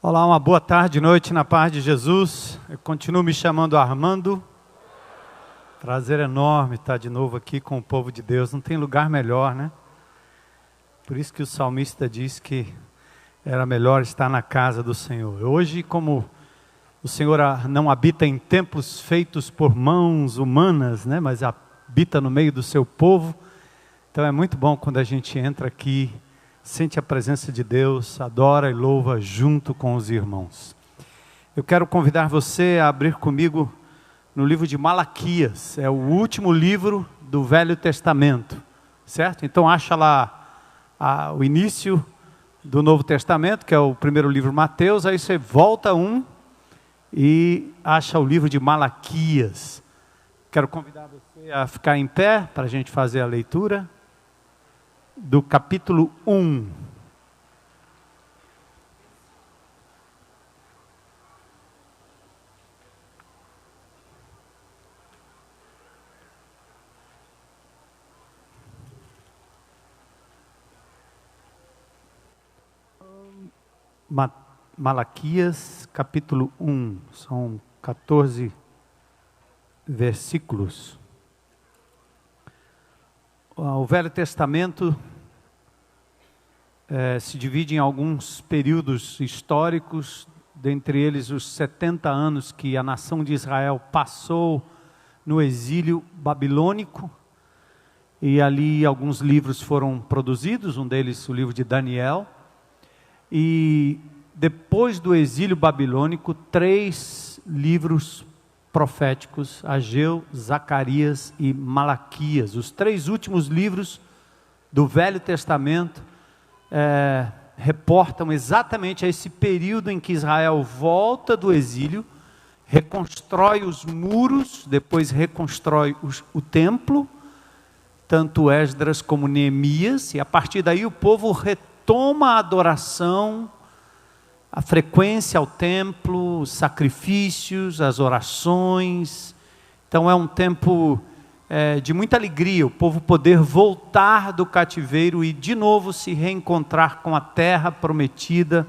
Olá, uma boa tarde, noite na paz de Jesus. Eu continuo me chamando Armando. Prazer enorme estar de novo aqui com o povo de Deus. Não tem lugar melhor, né? Por isso que o salmista diz que era melhor estar na casa do Senhor. Hoje, como o Senhor não habita em templos feitos por mãos humanas, né? Mas habita no meio do seu povo. Então é muito bom quando a gente entra aqui, sente a presença de Deus, adora e louva junto com os irmãos. Eu quero convidar você a abrir comigo no livro de Malaquias. É o último livro do Velho Testamento, certo? Então acha lá o início do Novo Testamento, que é o primeiro livro Mateus, aí você volta e acha o livro de Malaquias. Quero convidar você a ficar em pé para a gente fazer a leitura do capítulo 1. Malaquias, capítulo 1. São 14 versículos. O Velho Testamento se divide em alguns períodos históricos, dentre eles os 70 anos que a nação de Israel passou no exílio babilônico, e ali alguns livros foram produzidos, um deles o livro de Daniel, e depois do exílio babilônico, 3 livros proféticos, Ageu, Zacarias e Malaquias. Os 3 últimos livros do Velho Testamento reportam exatamente a esse período em que Israel volta do exílio, reconstrói os muros, depois reconstrói o templo, tanto Esdras como Neemias, e a partir daí o povo retoma a adoração, a frequência ao templo, os sacrifícios, as orações. Então é um tempo de muita alegria, o povo poder voltar do cativeiro e de novo se reencontrar com a terra prometida.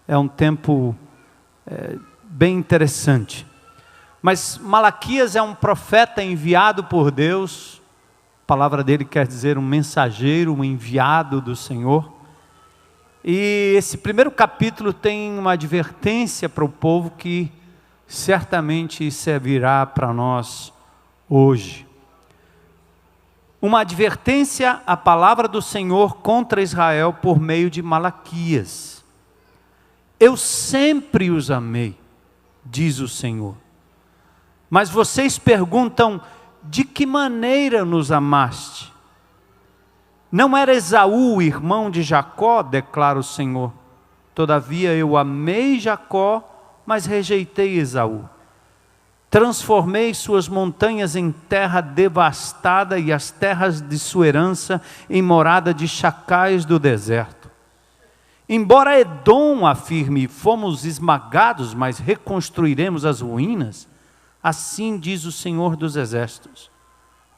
É um tempo bem interessante. Mas Malaquias é um profeta enviado por Deus, a palavra dele quer dizer um mensageiro, um enviado do Senhor. E esse primeiro capítulo tem uma advertência para o povo que certamente servirá para nós hoje. Uma advertência à palavra do Senhor contra Israel por meio de Malaquias. Eu sempre os amei, diz o Senhor. Mas vocês perguntam, de que maneira nos amaste? Não era Esaú, irmão de Jacó, declara o Senhor. Todavia eu amei Jacó, mas rejeitei Esaú. Transformei suas montanhas em terra devastada e as terras de sua herança em morada de chacais do deserto. Embora Edom afirme, fomos esmagados, mas reconstruiremos as ruínas, assim diz o Senhor dos Exércitos.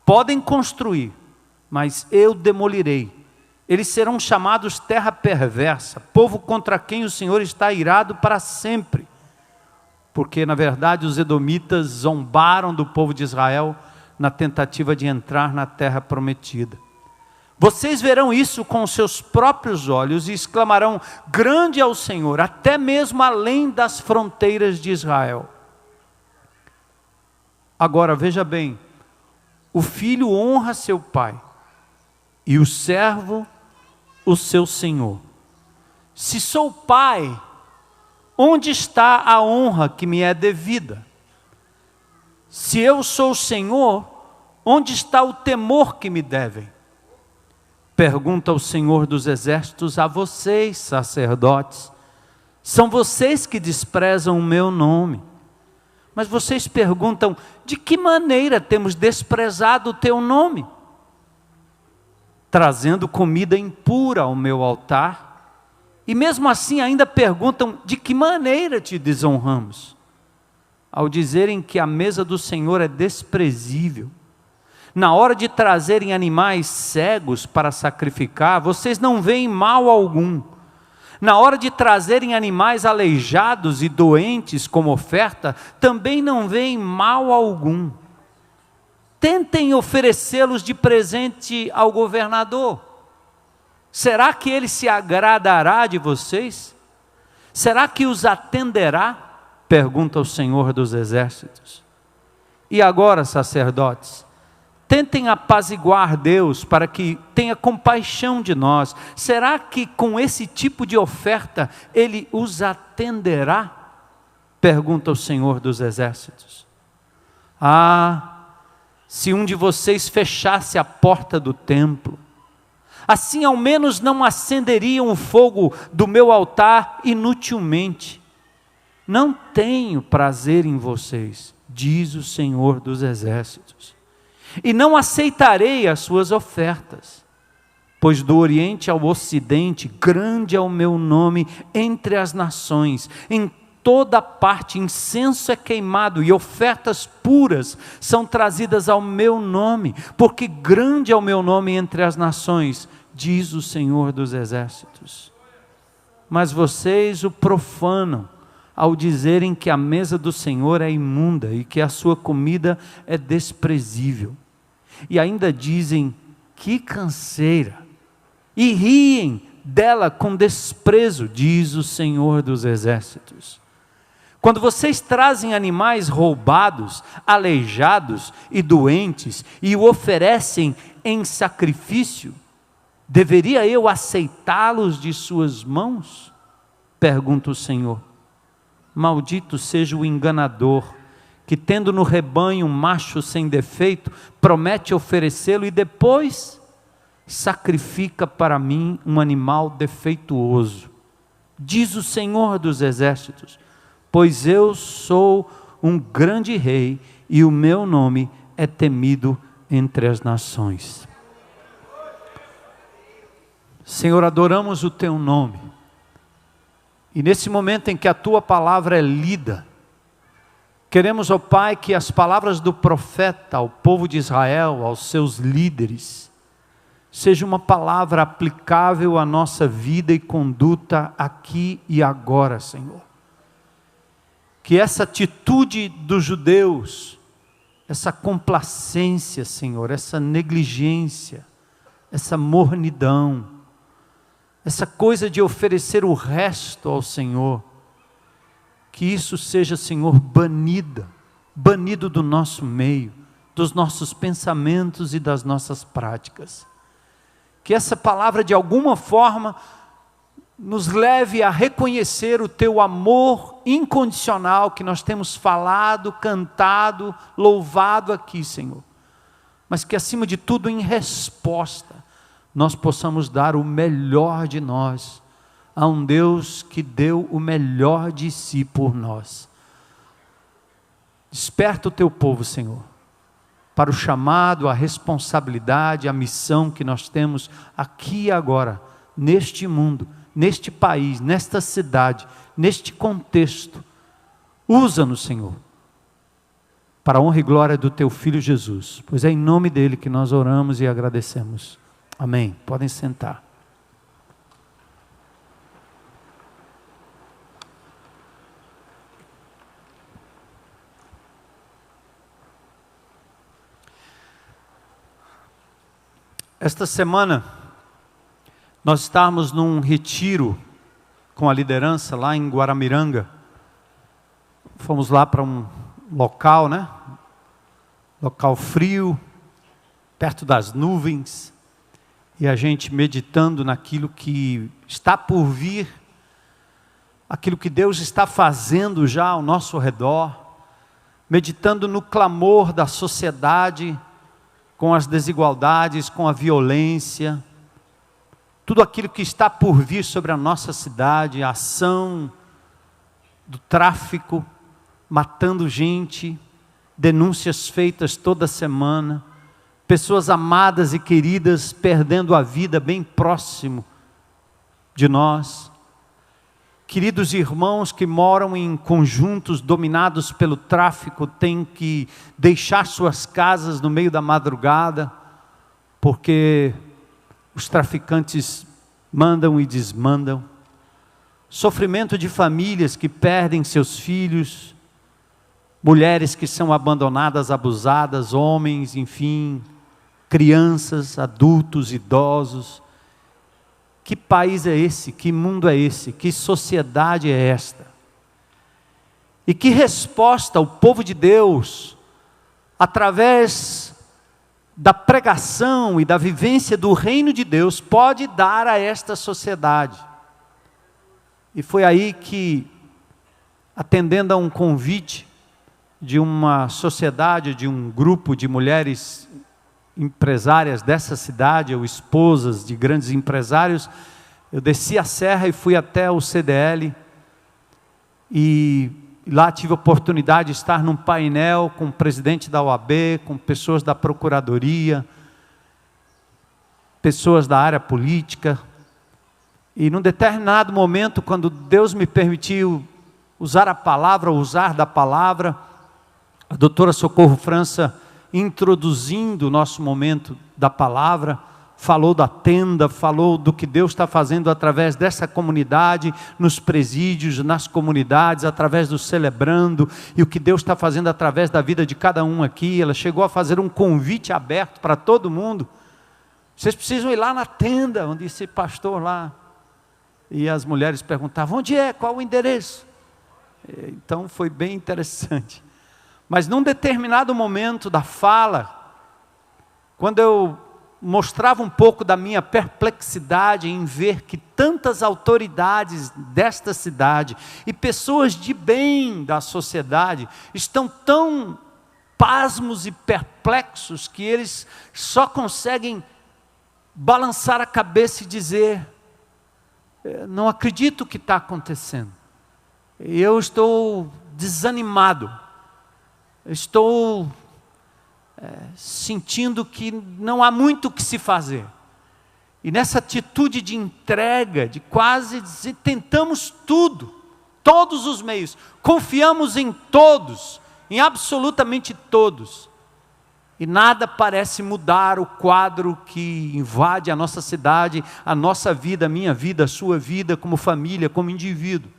Podem construir, mas eu demolirei. Eles serão chamados terra perversa, povo contra quem o Senhor está irado para sempre. Porque, na verdade, os edomitas zombaram do povo de Israel na tentativa de entrar na terra prometida. Vocês verão isso com seus próprios olhos e exclamarão, grande é o Senhor, até mesmo além das fronteiras de Israel. Agora, veja bem, o filho honra seu pai, e o servo, o seu senhor. Se sou pai, onde está a honra que me é devida? Se eu sou senhor, onde está o temor que me devem? Pergunta o Senhor dos Exércitos a vocês, sacerdotes. São vocês que desprezam o meu nome. Mas vocês perguntam, de que maneira temos desprezado o teu nome? Trazendo comida impura ao meu altar, e mesmo assim ainda perguntam, de que maneira te desonramos? Ao dizerem que a mesa do Senhor é desprezível, na hora de trazerem animais cegos para sacrificar, vocês não veem mal algum. Na hora de trazerem animais aleijados e doentes como oferta, também não veem mal algum. Tentem oferecê-los de presente ao governador. Será que ele se agradará de vocês? Será que os atenderá? Pergunta o Senhor dos Exércitos. E agora, sacerdotes, tentem apaziguar Deus para que tenha compaixão de nós. Será que com esse tipo de oferta Ele os atenderá? Pergunta o Senhor dos Exércitos. Se um de vocês fechasse a porta do templo, assim ao menos não acenderiam o fogo do meu altar inutilmente. Não tenho prazer em vocês, diz o Senhor dos Exércitos, e não aceitarei as suas ofertas, pois do Oriente ao Ocidente, grande é o meu nome entre as nações. Em toda parte incenso é queimado e ofertas puras são trazidas ao meu nome, porque grande é o meu nome entre as nações, diz o Senhor dos Exércitos. Mas vocês o profanam, ao dizerem que a mesa do Senhor é imunda e que a sua comida é desprezível. E ainda dizem, que canseira, e riem dela com desprezo, diz o Senhor dos Exércitos. Quando vocês trazem animais roubados, aleijados e doentes, e o oferecem em sacrifício, deveria eu aceitá-los de suas mãos? Pergunta o Senhor. Maldito seja o enganador, que tendo no rebanho um macho sem defeito, promete oferecê-lo e depois sacrifica para mim um animal defeituoso. Diz o Senhor dos Exércitos, pois eu sou um grande rei e o meu nome é temido entre as nações. Senhor, adoramos o teu nome. E nesse momento em que a tua palavra é lida, queremos, ó Pai, que as palavras do profeta ao povo de Israel, aos seus líderes, seja uma palavra aplicável à nossa vida e conduta aqui e agora, Senhor. Que essa atitude dos judeus, essa complacência, Senhor, essa negligência, essa mornidão, essa coisa de oferecer o resto ao Senhor, que isso seja, Senhor, banido do nosso meio, dos nossos pensamentos e das nossas práticas. Que essa palavra de alguma forma nos leve a reconhecer o teu amor incondicional que nós temos falado, cantado, louvado aqui, Senhor. Mas que acima de tudo, em resposta, nós possamos dar o melhor de nós a um Deus que deu o melhor de si por nós. Desperta o teu povo, Senhor, para o chamado, a responsabilidade, a missão que nós temos aqui e agora, neste mundo, neste país, nesta cidade, neste contexto. Usa-nos, Senhor, para a honra e glória do teu Filho Jesus, pois é em nome dele que nós oramos e agradecemos. Amém. Podem sentar. Esta semana, nós estávamos num retiro com a liderança lá em Guaramiranga. Fomos lá para um local, né? Local frio, perto das nuvens. E a gente meditando naquilo que está por vir, aquilo que Deus está fazendo já ao nosso redor, meditando no clamor da sociedade, com as desigualdades, com a violência, tudo aquilo que está por vir sobre a nossa cidade, a ação do tráfico, matando gente, denúncias feitas toda semana, pessoas amadas e queridas perdendo a vida bem próximo de nós, queridos irmãos que moram em conjuntos dominados pelo tráfico, têm que deixar suas casas no meio da madrugada, porque os traficantes mandam e desmandam. sofrimento de famílias que perdem seus filhos, mulheres que são abandonadas, abusadas, homens, enfim, crianças, adultos, idosos. Que país é esse? Que mundo é esse? Que sociedade é esta? E que resposta o povo de Deus, através da pregação e da vivência do reino de Deus, pode dar a esta sociedade? E foi aí que, atendendo a um convite de uma sociedade, de um grupo de mulheres empresárias dessa cidade, ou esposas de grandes empresários, eu desci a serra e fui até o CDL, e lá tive a oportunidade de estar num painel com o presidente da OAB, com pessoas da Procuradoria, pessoas da área política, e num determinado momento, quando Deus me permitiu usar a palavra, usar da palavra, a doutora Socorro França, introduzindo o nosso momento da palavra, falou da tenda, falou do que Deus está fazendo através dessa comunidade, nos presídios, nas comunidades, através do Celebrando, e o que Deus está fazendo através da vida de cada um aqui. Ela chegou a fazer um convite aberto para todo mundo. Vocês precisam ir lá na tenda, onde esse pastor lá. E as mulheres perguntavam, onde é? Qual o endereço? Então foi bem interessante. Mas num determinado momento da fala, quando eu mostrava um pouco da minha perplexidade em ver que tantas autoridades desta cidade e pessoas de bem da sociedade estão tão pasmos e perplexos que eles só conseguem balançar a cabeça e dizer, não acredito o que está acontecendo, eu estou desanimado, estou sentindo que não há muito o que se fazer. E nessa atitude de entrega, de quase dizer, tentamos tudo, todos os meios, confiamos em todos, em absolutamente todos, e nada parece mudar o quadro que invade a nossa cidade, a nossa vida, a minha vida, a sua vida, como família, como indivíduo.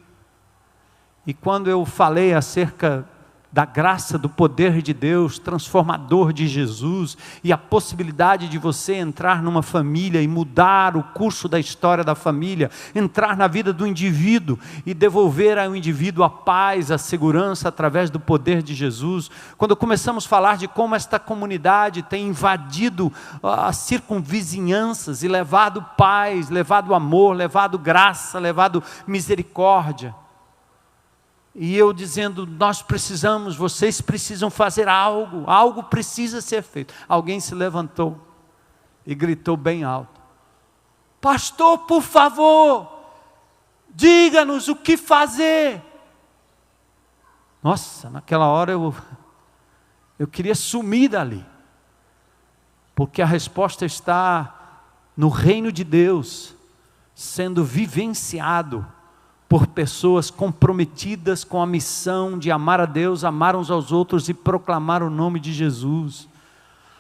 E quando eu falei acerca da graça, do poder de Deus, transformador de Jesus, e a possibilidade de você entrar numa família e mudar o curso da história da família, entrar na vida do indivíduo e devolver ao indivíduo a paz, a segurança através do poder de Jesus. Quando começamos a falar de como esta comunidade tem invadido as circunvizinhanças e levado paz, levado amor, levado graça, levado misericórdia. E eu dizendo, nós precisamos, vocês precisam fazer algo, algo precisa ser feito. Alguém se levantou e gritou bem alto, pastor, por favor, diga-nos o que fazer. Nossa, naquela hora eu queria sumir dali, porque a resposta está no reino de Deus, sendo vivenciado por pessoas comprometidas com a missão de amar a Deus, amar uns aos outros e proclamar o nome de Jesus.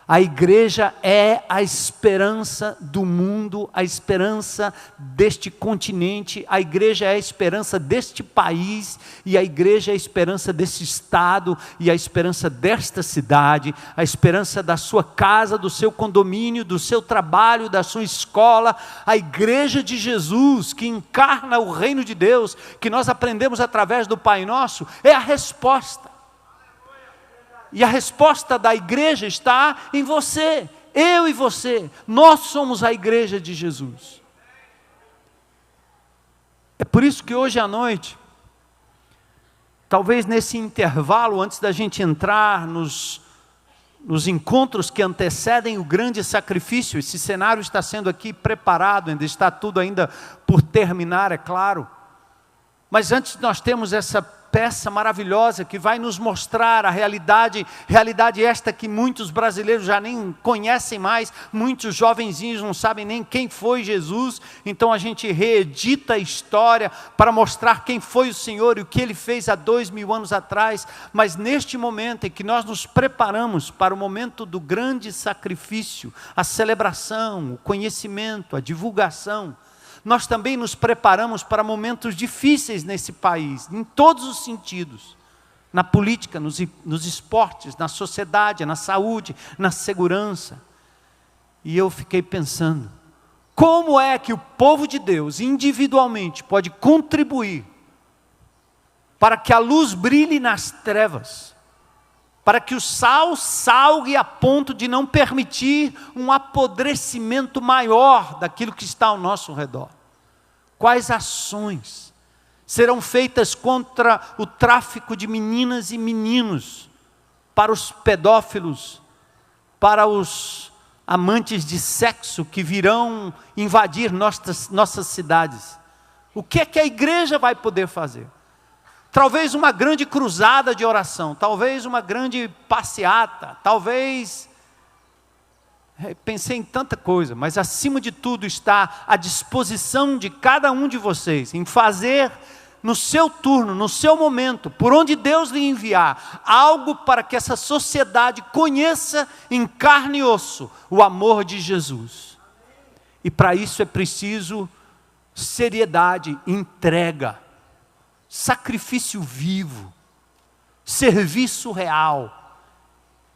A igreja é a esperança do mundo, a esperança deste continente, a igreja é a esperança deste país, e a igreja é a esperança desse estado, e a esperança desta cidade, a esperança da sua casa, do seu condomínio, do seu trabalho, da sua escola. A igreja de Jesus, que encarna o reino de Deus, que nós aprendemos através do Pai Nosso, é a resposta. E a resposta da igreja está em você, eu e você. Nós somos a igreja de Jesus. É por isso que hoje à noite, talvez nesse intervalo, antes da gente entrar nos encontros que antecedem o grande sacrifício, esse cenário está sendo aqui preparado, ainda está tudo ainda por terminar, é claro. Mas antes nós temos essa peça maravilhosa que vai nos mostrar a realidade esta que muitos brasileiros já nem conhecem mais, muitos jovenzinhos não sabem nem quem foi Jesus, então a gente reedita a história para mostrar quem foi o Senhor e o que Ele fez há 2000 anos atrás. Mas neste momento em que nós nos preparamos para o momento do grande sacrifício, a celebração, o conhecimento, a divulgação, nós também nos preparamos para momentos difíceis nesse país, em todos os sentidos. Na política, nos esportes, na sociedade, na saúde, na segurança. E eu fiquei pensando, como é que o povo de Deus, individualmente, pode contribuir para que a luz brilhe nas trevas, para que o sal salgue a ponto de não permitir um apodrecimento maior daquilo que está ao nosso redor? Quais ações serão feitas contra o tráfico de meninas e meninos, para os pedófilos, para os amantes de sexo que virão invadir nossas cidades? O que é que a igreja vai poder fazer? Talvez uma grande cruzada de oração, talvez uma grande passeata, talvez... Pensei em tanta coisa, mas acima de tudo está à disposição de cada um de vocês, em fazer no seu turno, no seu momento, por onde Deus lhe enviar, algo para que essa sociedade conheça em carne e osso o amor de Jesus. E para isso é preciso seriedade, entrega, sacrifício vivo, serviço real.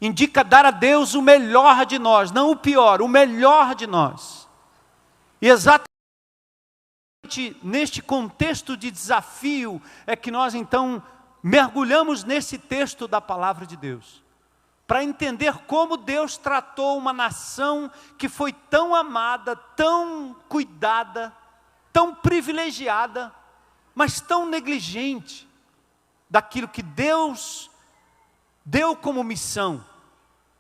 Indica dar a Deus o melhor de nós, não o pior, o melhor de nós. E exatamente neste contexto de desafio é que nós então mergulhamos nesse texto da palavra de Deus, para entender como Deus tratou uma nação que foi tão amada, tão cuidada, tão privilegiada, mas tão negligente daquilo que Deus deu como missão,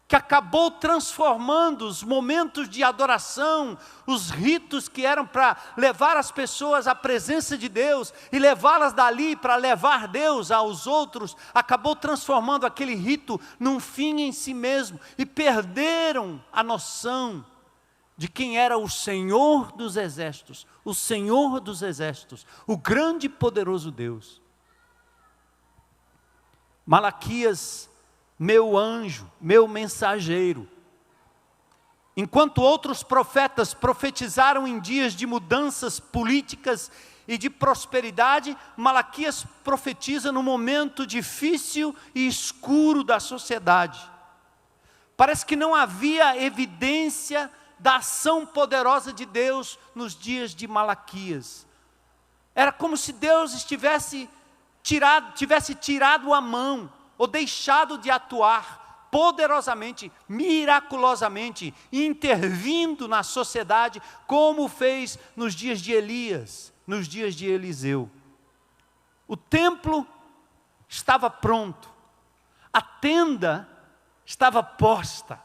que acabou transformando os momentos de adoração, os ritos que eram para levar as pessoas à presença de Deus, e levá-las dali para levar Deus aos outros, acabou transformando aquele rito num fim em si mesmo, e perderam a noção de quem era o Senhor dos exércitos, o Senhor dos exércitos, o grande e poderoso Deus. Malaquias, meu anjo, meu mensageiro. Enquanto outros profetas profetizaram em dias de mudanças políticas e de prosperidade, Malaquias profetiza no momento difícil e escuro da sociedade. Parece que não havia evidência da ação poderosa de Deus nos dias de Malaquias. Era como se Deus tivesse tirado a mão, ou deixado de atuar poderosamente, miraculosamente, intervindo na sociedade, como fez nos dias de Elias, nos dias de Eliseu. O templo estava pronto, a tenda estava posta,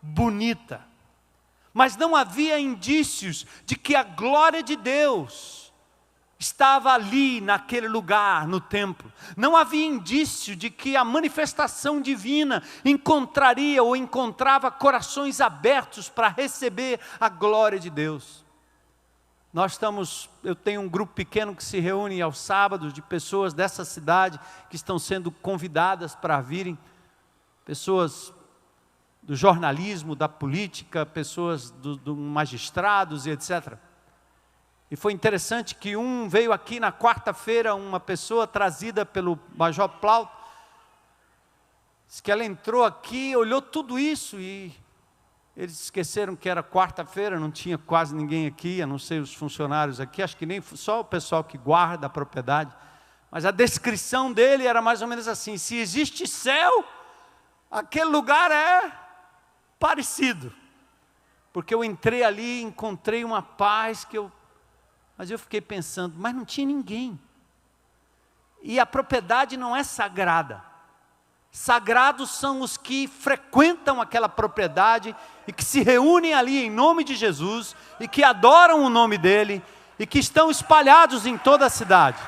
bonita, mas não havia indícios de que a glória de Deus estava ali naquele lugar, no templo. Não havia indício de que a manifestação divina encontraria ou encontrava corações abertos para receber a glória de Deus. Eu tenho um grupo pequeno que se reúne aos sábados, de pessoas dessa cidade que estão sendo convidadas para virem, pessoas do jornalismo, da política, pessoas do magistrados e etc. E foi interessante que veio aqui na quarta-feira, uma pessoa trazida pelo Major Plaut, disse que ela entrou aqui, olhou tudo isso e eles esqueceram que era quarta-feira, não tinha quase ninguém aqui, a não ser os funcionários aqui, acho que nem só o pessoal que guarda a propriedade, mas a descrição dele era mais ou menos assim: se existe céu, aquele lugar é parecido, porque eu entrei ali e encontrei uma paz mas eu fiquei pensando, mas não tinha ninguém. E a propriedade não é sagrada. Sagrados são os que frequentam aquela propriedade e que se reúnem ali em nome de Jesus e que adoram o nome dele e que estão espalhados em toda a cidade.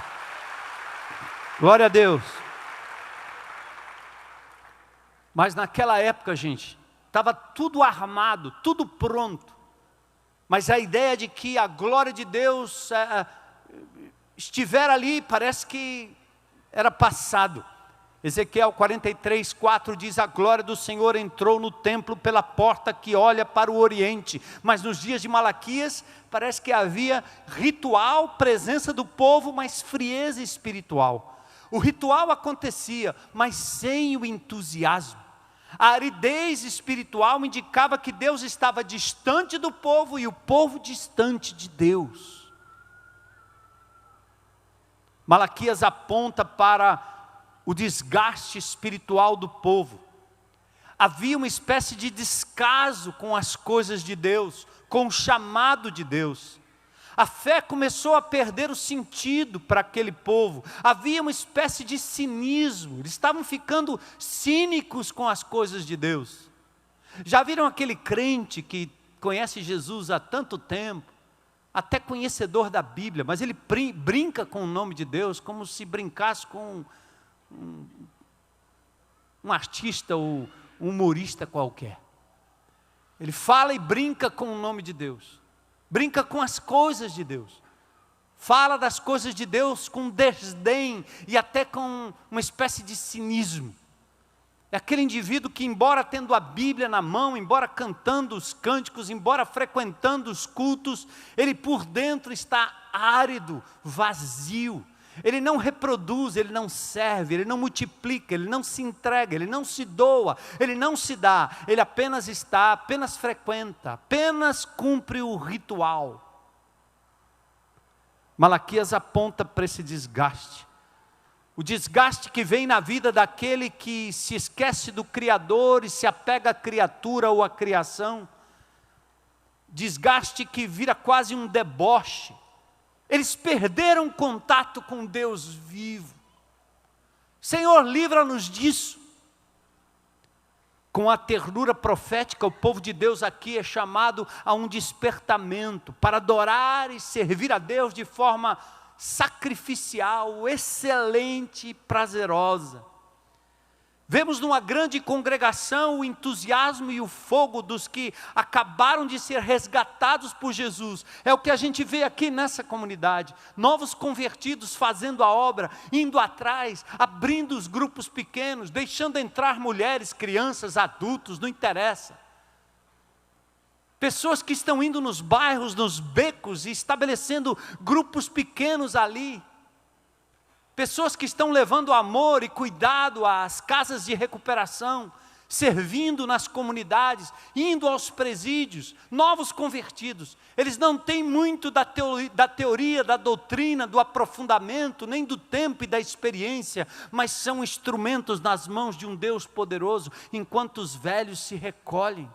Glória a Deus. Mas naquela época, gente, estava tudo armado, tudo pronto. Mas a ideia de que a glória de Deus estiver ali, parece que era passado. Ezequiel 43:4 diz: a glória do Senhor entrou no templo pela porta que olha para o oriente. Mas nos dias de Malaquias, parece que havia ritual, presença do povo, mas frieza espiritual. O ritual acontecia, mas sem o entusiasmo. A aridez espiritual indicava que Deus estava distante do povo e o povo distante de Deus. Malaquias aponta para o desgaste espiritual do povo. Havia uma espécie de descaso com as coisas de Deus, com o chamado de Deus. A fé começou a perder o sentido para aquele povo. Havia uma espécie de cinismo. Eles estavam ficando cínicos com as coisas de Deus. Já viram aquele crente que conhece Jesus há tanto tempo, até conhecedor da Bíblia, mas ele brinca com o nome de Deus como se brincasse com um artista ou um humorista qualquer. Ele fala e brinca com o nome de Deus, brinca com as coisas de Deus, fala das coisas de Deus com desdém e até com uma espécie de cinismo. É aquele indivíduo que, embora tendo a Bíblia na mão, embora cantando os cânticos, embora frequentando os cultos, ele por dentro está árido, vazio. Ele não reproduz, ele não serve, ele não multiplica, ele não se entrega, ele não se doa, ele não se dá, ele apenas está, apenas frequenta, apenas cumpre o ritual. Malaquias aponta para esse desgaste. O desgaste que vem na vida daquele que se esquece do Criador e se apega à criatura ou à criação. Desgaste que vira quase um deboche. Eles perderam contato com Deus vivo. Senhor, livra-nos disso. Com a ternura profética, o povo de Deus aqui é chamado a um despertamento, para adorar e servir a Deus de forma sacrificial, excelente e prazerosa. Vemos numa grande congregação o entusiasmo e o fogo dos que acabaram de ser resgatados por Jesus. É o que a gente vê aqui nessa comunidade. Novos convertidos fazendo a obra, indo atrás, abrindo os grupos pequenos, deixando entrar mulheres, crianças, adultos, não interessa. Pessoas que estão indo nos bairros, nos becos e estabelecendo grupos pequenos ali. Pessoas que estão levando amor e cuidado às casas de recuperação, servindo nas comunidades, indo aos presídios, novos convertidos. Eles não têm muito da teoria, da doutrina, do aprofundamento, nem do tempo e da experiência, mas são instrumentos nas mãos de um Deus poderoso, enquanto os velhos se recolhem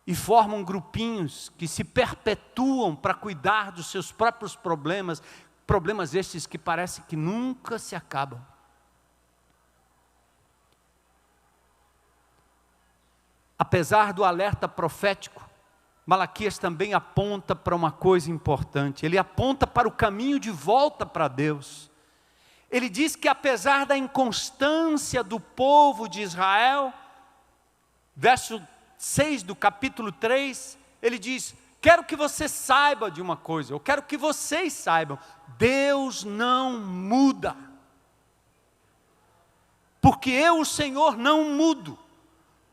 e formam grupinhos que se perpetuam para cuidar dos seus próprios problemas, problemas estes que parece que nunca se acabam. Apesar do alerta profético, Malaquias também aponta para uma coisa importante. Ele aponta para o caminho de volta para Deus. Ele diz que apesar da inconstância do povo de Israel, verso 6 do capítulo 3, ele diz: quero que você saiba de uma coisa, eu quero que vocês saibam, Deus não muda, porque eu, o Senhor, não mudo.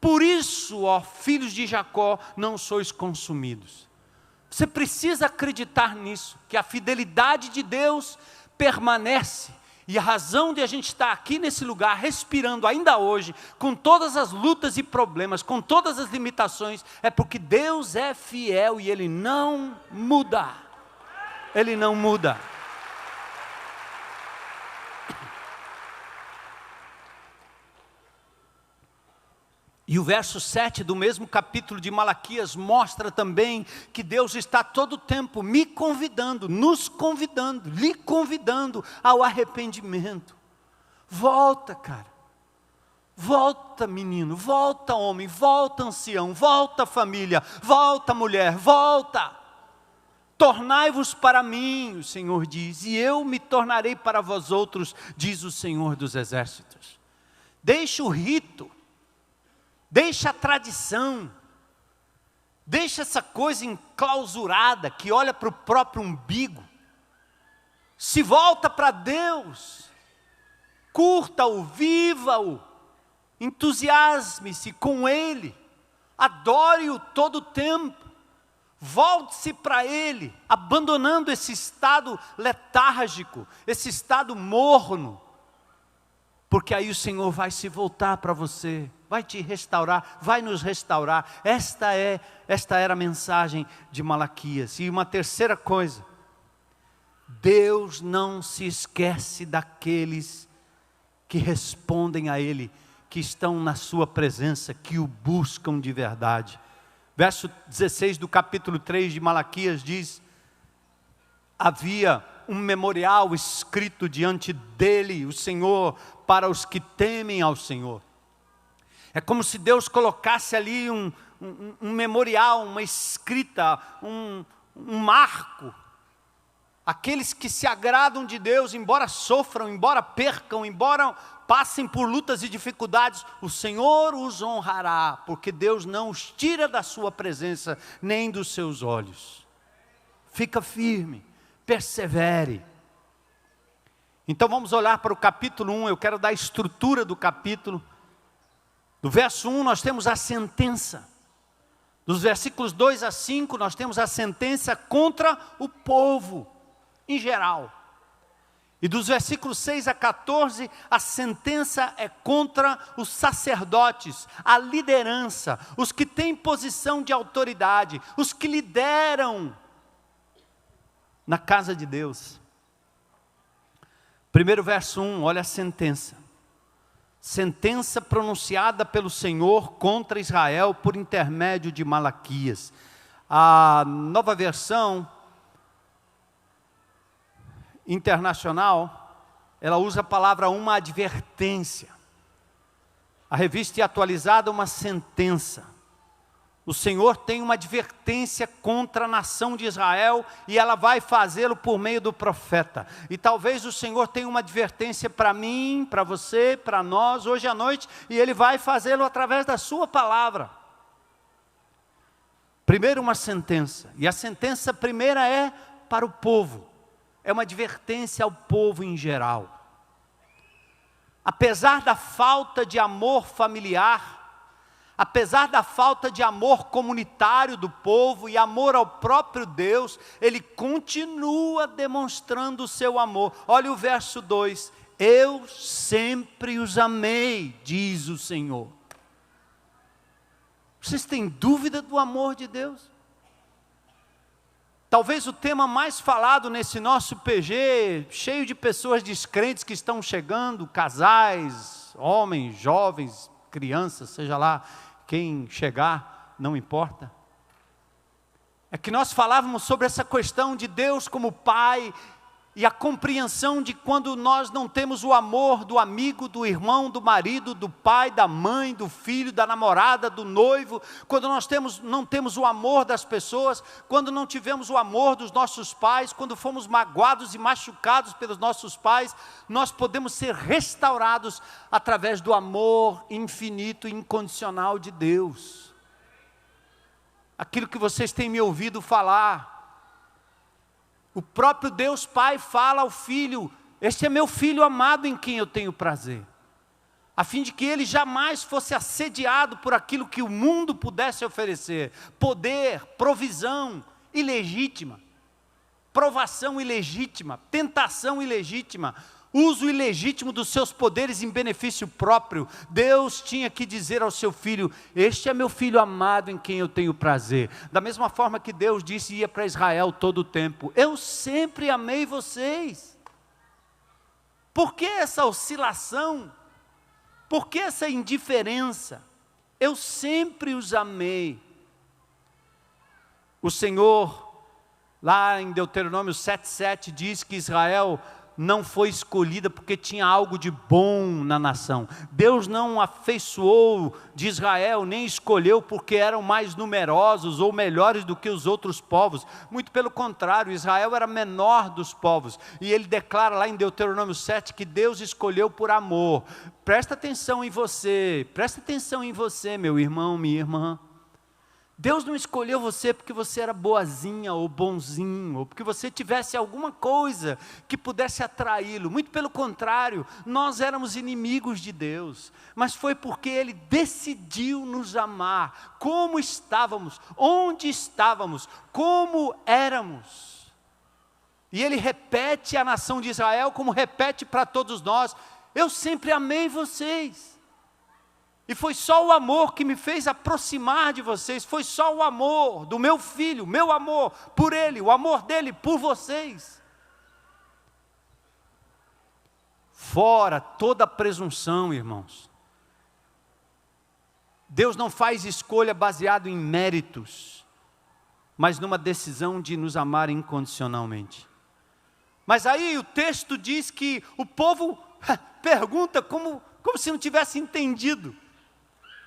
Por isso, ó filhos de Jacó, não sois consumidos. Você precisa acreditar nisso, que a fidelidade de Deus permanece. E a razão de a gente estar aqui nesse lugar, respirando ainda hoje, com todas as lutas e problemas, com todas as limitações, é porque Deus é fiel e Ele não muda. Ele não muda. E o verso 7 do mesmo capítulo de Malaquias mostra também que Deus está todo o tempo me convidando, nos convidando, lhe convidando ao arrependimento. Volta, cara. Volta, menino, volta, homem, volta, ancião, volta, família, volta, mulher, volta. Tornai-vos para mim, o Senhor diz, e eu me tornarei para vós outros, diz o Senhor dos Exércitos. Deixa o rito. Deixa a tradição, deixa essa coisa enclausurada, que olha para o próprio umbigo, se volta para Deus, curta-o, viva-o, entusiasme-se com Ele, adore-o todo o tempo, volte-se para Ele, abandonando esse estado letárgico, esse estado morno, porque aí o Senhor vai se voltar para você, vai te restaurar, vai nos restaurar. Esta era a mensagem de Malaquias. E uma terceira coisa, Deus não se esquece daqueles que respondem a Ele, que estão na sua presença, que o buscam de verdade. Verso 16 do capítulo 3 de Malaquias diz: havia um memorial escrito diante dele, o Senhor, para os que temem ao Senhor. É como se Deus colocasse ali um memorial, uma escrita, um marco. Aqueles que se agradam de Deus, embora sofram, embora percam, embora passem por lutas e dificuldades, o Senhor os honrará, porque Deus não os tira da sua presença, nem dos seus olhos. Fica firme, persevere. Então vamos olhar para o capítulo 1, eu quero dar a estrutura do capítulo. Do verso 1 nós temos a sentença. Dos versículos 2 a 5 nós temos a sentença contra o povo em geral. E dos versículos 6 a 14, a sentença é contra os sacerdotes, a liderança, os que têm posição de autoridade, os que lideram na casa de Deus. Primeiro verso 1, olha a sentença. Sentença pronunciada pelo Senhor contra Israel por intermédio de Malaquias. A Nova Versão Internacional, ela usa a palavra uma advertência. A Revista Atualizada, uma sentença. O Senhor tem uma advertência contra a nação de Israel e ela vai fazê-lo por meio do profeta. E talvez o Senhor tenha uma advertência para mim, para você, para nós, hoje à noite, e Ele vai fazê-lo através da sua palavra. Primeiro uma sentença, e a sentença primeira é para o povo. É uma advertência ao povo em geral. Apesar da falta de amor familiar, apesar da falta de amor comunitário do povo e amor ao próprio Deus, ele continua demonstrando o seu amor. Olha o verso 2: eu sempre os amei, diz o Senhor. Vocês têm dúvida do amor de Deus? Talvez o tema mais falado nesse nosso PG, cheio de pessoas descrentes que estão chegando, casais, homens, jovens, crianças, seja lá quem chegar, não importa. É que nós falávamos sobre essa questão de Deus como Pai e a compreensão de quando nós não temos o amor do amigo, do irmão, do marido, do pai, da mãe, do filho, da namorada, do noivo, quando nós não temos o amor das pessoas, quando não tivemos o amor dos nossos pais, quando fomos magoados e machucados pelos nossos pais, nós podemos ser restaurados através do amor infinito e incondicional de Deus. Aquilo que vocês têm me ouvido falar, o próprio Deus Pai fala ao Filho: este é meu Filho amado em quem eu tenho prazer, a fim de que ele jamais fosse assediado por aquilo que o mundo pudesse oferecer, poder, provisão ilegítima, provação ilegítima, tentação ilegítima, uso ilegítimo dos seus poderes em benefício próprio. Deus tinha que dizer ao seu filho: este é meu filho amado em quem eu tenho prazer. Da mesma forma que Deus disse e ia para Israel todo o tempo: eu sempre amei vocês. Por que essa oscilação? Por que essa indiferença? Eu sempre os amei. O Senhor, lá em Deuteronômio 7,7, diz que Israel não foi escolhida porque tinha algo de bom na nação. Deus não afeiçoou de Israel, nem escolheu porque eram mais numerosos ou melhores do que os outros povos. Muito pelo contrário, Israel era menor dos povos. E ele declara lá em Deuteronômio 7 que Deus escolheu por amor. Presta atenção em você, meu irmão, minha irmã. Deus não escolheu você porque você era boazinha ou bonzinho, ou porque você tivesse alguma coisa que pudesse atraí-lo. Muito pelo contrário, nós éramos inimigos de Deus. Mas foi porque Ele decidiu nos amar, como estávamos, onde estávamos, como éramos. E Ele repete à nação de Israel, como repete para todos nós: eu sempre amei vocês. E foi só o amor que me fez aproximar de vocês, foi só o amor do meu filho, meu amor por ele, o amor dele por vocês. Fora toda presunção, irmãos. Deus não faz escolha baseado em méritos, mas numa decisão de nos amar incondicionalmente. Mas aí o texto diz que o povo pergunta como se não tivesse entendido.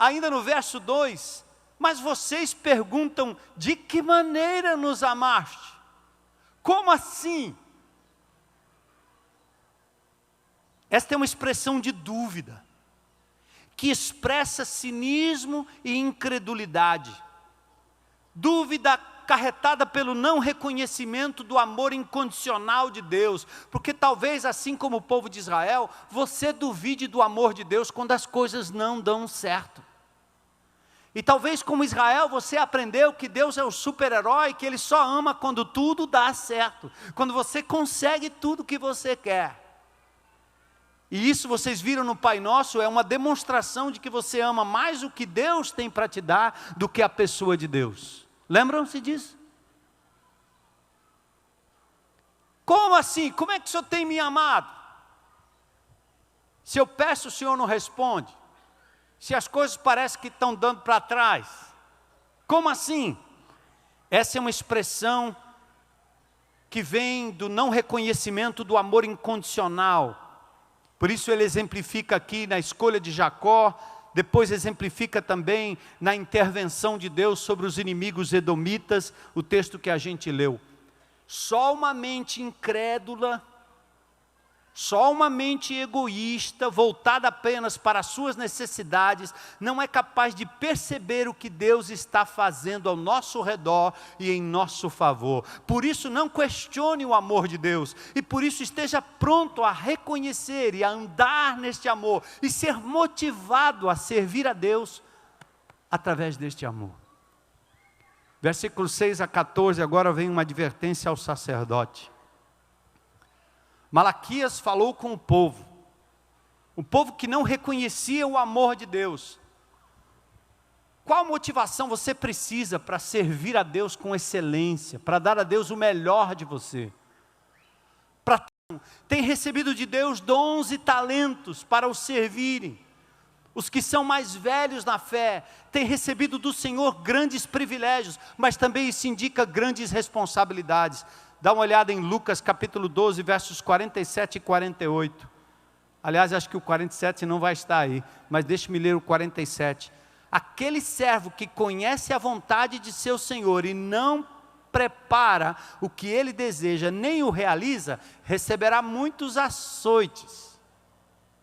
Ainda no verso 2, mas vocês perguntam: de que maneira nos amaste? Como assim? Esta é uma expressão de dúvida, que expressa cinismo e incredulidade. Dúvida acarretada pelo não reconhecimento do amor incondicional de Deus, porque talvez, assim como o povo de Israel, você duvide do amor de Deus quando as coisas não dão certo. E talvez, como Israel, você aprendeu que Deus é o super-herói, que Ele só ama quando tudo dá certo, quando você consegue tudo que você quer. E isso vocês viram no Pai Nosso, é uma demonstração de que você ama mais o que Deus tem para te dar do que a pessoa de Deus. Lembram-se disso? Como assim? Como é que o Senhor tem me amado? Se eu peço, o Senhor não responde. Se as coisas parecem que estão dando para trás. Como assim? Essa é uma expressão que vem do não reconhecimento do amor incondicional. Por isso ele exemplifica aqui na escolha de Jacó, depois exemplifica também na intervenção de Deus sobre os inimigos edomitas, o texto que a gente leu. Só uma mente incrédula, só uma mente egoísta, voltada apenas para as suas necessidades, não é capaz de perceber o que Deus está fazendo ao nosso redor e em nosso favor. Por isso não questione o amor de Deus, e por isso esteja pronto a reconhecer e a andar neste amor, e ser motivado a servir a Deus através deste amor. Versículos 6 a 14, agora vem uma advertência ao sacerdote. Malaquias falou com o povo que não reconhecia o amor de Deus. Qual motivação você precisa para servir a Deus com excelência, para dar a Deus o melhor de você? Tem recebido de Deus dons e talentos para o servirem. Os que são mais velhos na fé têm recebido do Senhor grandes privilégios, mas também isso indica grandes responsabilidades. Dá uma olhada em Lucas capítulo 12, versos 47 e 48. Aliás, acho que o 47 não vai estar aí, mas deixe-me ler o 47. Aquele servo que conhece a vontade de seu Senhor e não prepara o que ele deseja, nem o realiza, receberá muitos açoites.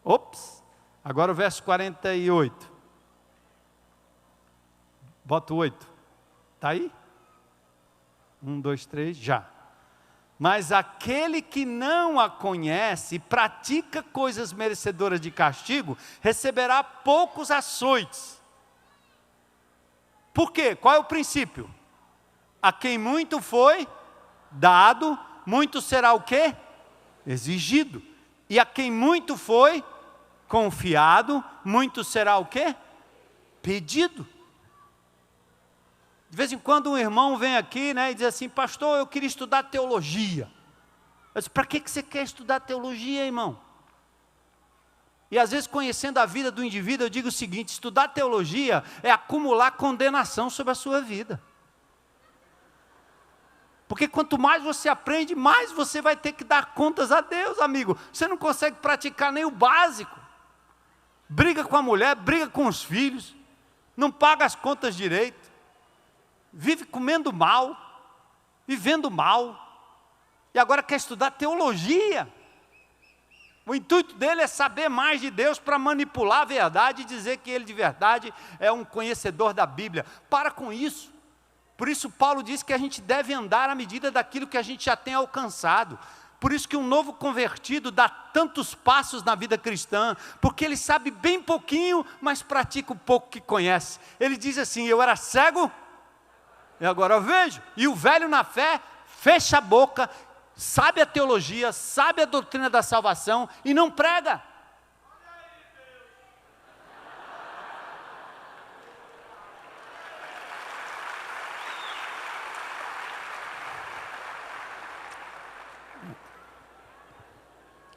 Ops, agora o verso 48. Bota o 8. Está aí? 1, 2, 3, já. Mas aquele que não a conhece e pratica coisas merecedoras de castigo, receberá poucos açoites. Por quê? Qual é o princípio? A quem muito foi dado, muito será o quê? Exigido. E a quem muito foi confiado, muito será o quê? Pedido. De vez em quando um irmão vem aqui, né, e diz assim: pastor, eu queria estudar teologia. Eu disse: para que você quer estudar teologia, irmão? E às vezes, conhecendo a vida do indivíduo, eu digo o seguinte: estudar teologia é acumular condenação sobre a sua vida. Porque quanto mais você aprende, mais você vai ter que dar contas a Deus, amigo. Você não consegue praticar nem o básico. Briga com a mulher, briga com os filhos, não paga as contas direito, vive comendo mal, vivendo mal, e agora quer estudar teologia. O intuito dele é saber mais de Deus para manipular a verdade e dizer que ele de verdade é um conhecedor da Bíblia. Para com isso. Por isso Paulo diz que a gente deve andar à medida daquilo que a gente já tem alcançado. Por isso que um novo convertido dá tantos passos na vida cristã, porque ele sabe bem pouquinho, mas pratica o pouco que conhece. Ele diz assim: eu era cego, e agora eu vejo. E o velho na fé fecha a boca, sabe a teologia, sabe a doutrina da salvação e não prega.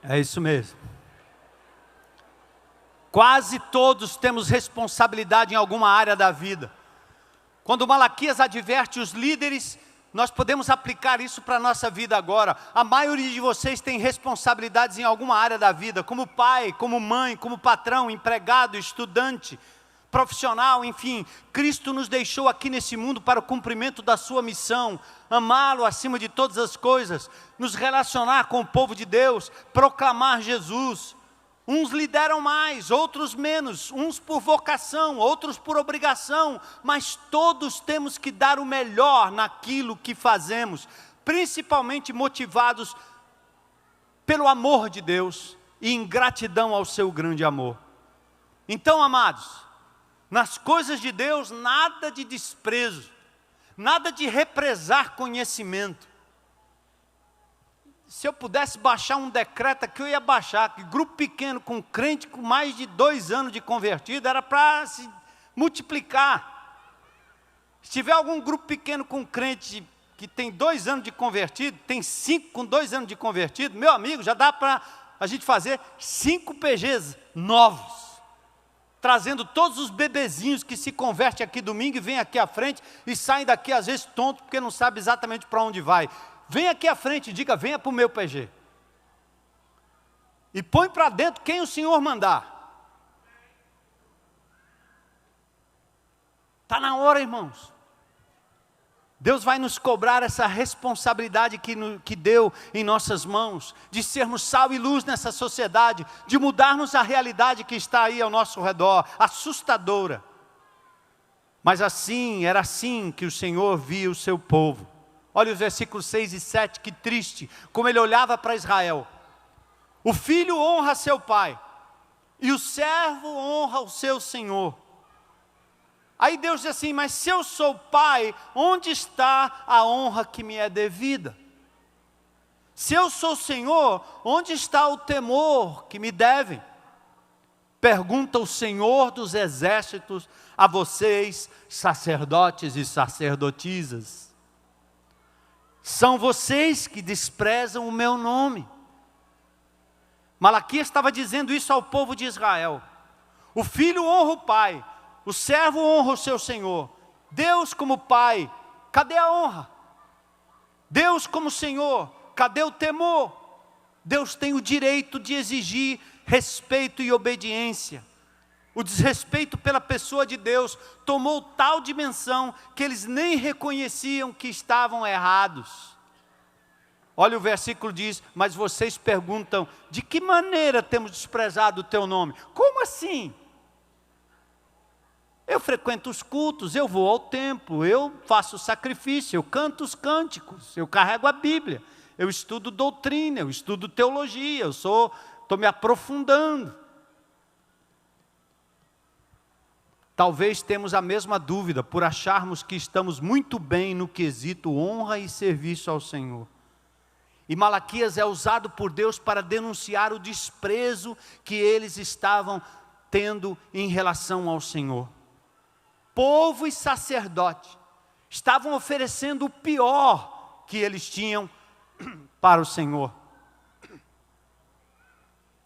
É isso mesmo. Quase todos temos responsabilidade em alguma área da vida. Quando Malaquias adverte os líderes, nós podemos aplicar isso para a nossa vida agora. A maioria de vocês tem responsabilidades em alguma área da vida, como pai, como mãe, como patrão, empregado, estudante, profissional, enfim. Cristo nos deixou aqui nesse mundo para o cumprimento da sua missão, amá-lo acima de todas as coisas, nos relacionar com o povo de Deus, proclamar Jesus. Uns lideram mais, outros menos, uns por vocação, outros por obrigação, mas todos temos que dar o melhor naquilo que fazemos, principalmente motivados pelo amor de Deus e em gratidão ao seu grande amor. Então, amados, nas coisas de Deus, nada de desprezo, nada de represar conhecimento. Se eu pudesse baixar um decreto aqui, eu ia baixar, que grupo pequeno com crente com mais de 2 anos de convertido, era para se multiplicar. Se tiver algum grupo pequeno com crente que tem 2 anos de convertido, tem 5 com 2 anos de convertido, meu amigo, já dá para a gente fazer 5 PGs novos, trazendo todos os bebezinhos que se convertem aqui domingo e vêm aqui à frente e saem daqui às vezes tontos porque não sabe exatamente para onde vai. Vem aqui à frente e diga: venha para o meu PG. E põe para dentro quem o Senhor mandar. Está na hora, irmãos. Deus vai nos cobrar essa responsabilidade que deu em nossas mãos, de sermos sal e luz nessa sociedade, de mudarmos a realidade que está aí ao nosso redor, assustadora. Mas era assim que o Senhor via o seu povo. Olha os versículos 6 e 7, que triste, como ele olhava para Israel. O filho honra seu pai, e o servo honra o seu senhor. Aí Deus diz assim: mas se eu sou pai, onde está a honra que me é devida? Se eu sou senhor, onde está o temor que me devem? Pergunta o Senhor dos exércitos a vocês, sacerdotes e sacerdotisas. São vocês que desprezam o meu nome. Malaquias estava dizendo isso ao povo de Israel. O filho honra o pai, o servo honra o seu senhor. Deus como pai, cadê a honra? Deus como Senhor, cadê o temor? Deus tem o direito de exigir respeito e obediência. O desrespeito pela pessoa de Deus tomou tal dimensão que eles nem reconheciam que estavam errados. Olha o versículo diz: mas vocês perguntam, de que maneira temos desprezado o teu nome? Como assim? Eu frequento os cultos, eu vou ao templo, eu faço sacrifício, eu canto os cânticos, eu carrego a Bíblia, eu estudo doutrina, eu estudo teologia, eu estou me aprofundando. Talvez temos a mesma dúvida por acharmos que estamos muito bem no quesito honra e serviço ao Senhor. E Malaquias é usado por Deus para denunciar o desprezo que eles estavam tendo em relação ao Senhor. Povo e sacerdote estavam oferecendo o pior que eles tinham para o Senhor.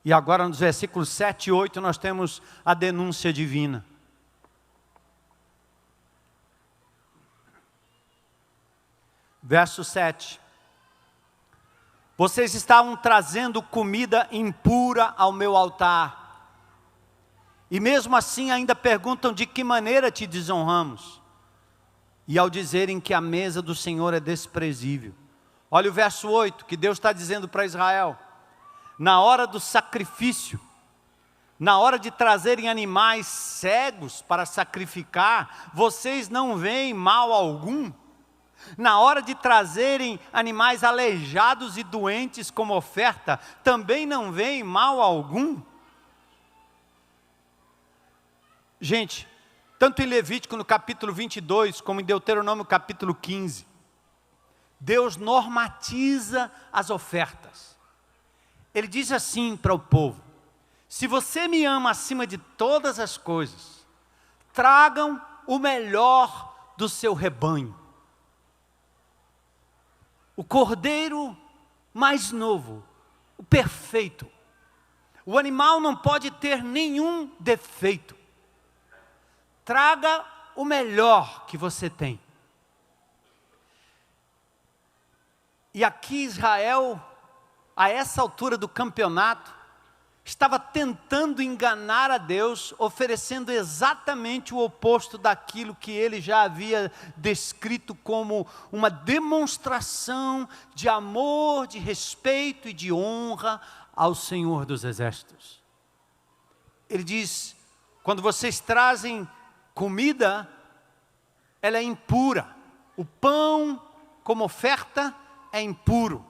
E agora nos versículos 7 e 8 nós temos a denúncia divina. Verso 7. Vocês estavam trazendo comida impura ao meu altar. E mesmo assim ainda perguntam de que maneira te desonramos. E ao dizerem que a mesa do Senhor é desprezível. Olha o verso 8, que Deus está dizendo para Israel. Na hora do sacrifício, na hora de trazerem animais cegos para sacrificar, vocês não veem mal algum. Na hora de trazerem animais aleijados e doentes como oferta, também não vem mal algum? Gente, tanto em Levítico no capítulo 22, como em Deuteronômio capítulo 15, Deus normatiza as ofertas. Ele diz assim para o povo: se você me ama acima de todas as coisas, tragam o melhor do seu rebanho. O cordeiro mais novo, o perfeito. O animal não pode ter nenhum defeito. Traga o melhor que você tem. E aqui Israel, a essa altura do campeonato, estava tentando enganar a Deus, oferecendo exatamente o oposto daquilo que ele já havia descrito como uma demonstração de amor, de respeito e de honra ao Senhor dos Exércitos. Ele diz: quando vocês trazem comida, ela é impura. O pão como oferta é impuro.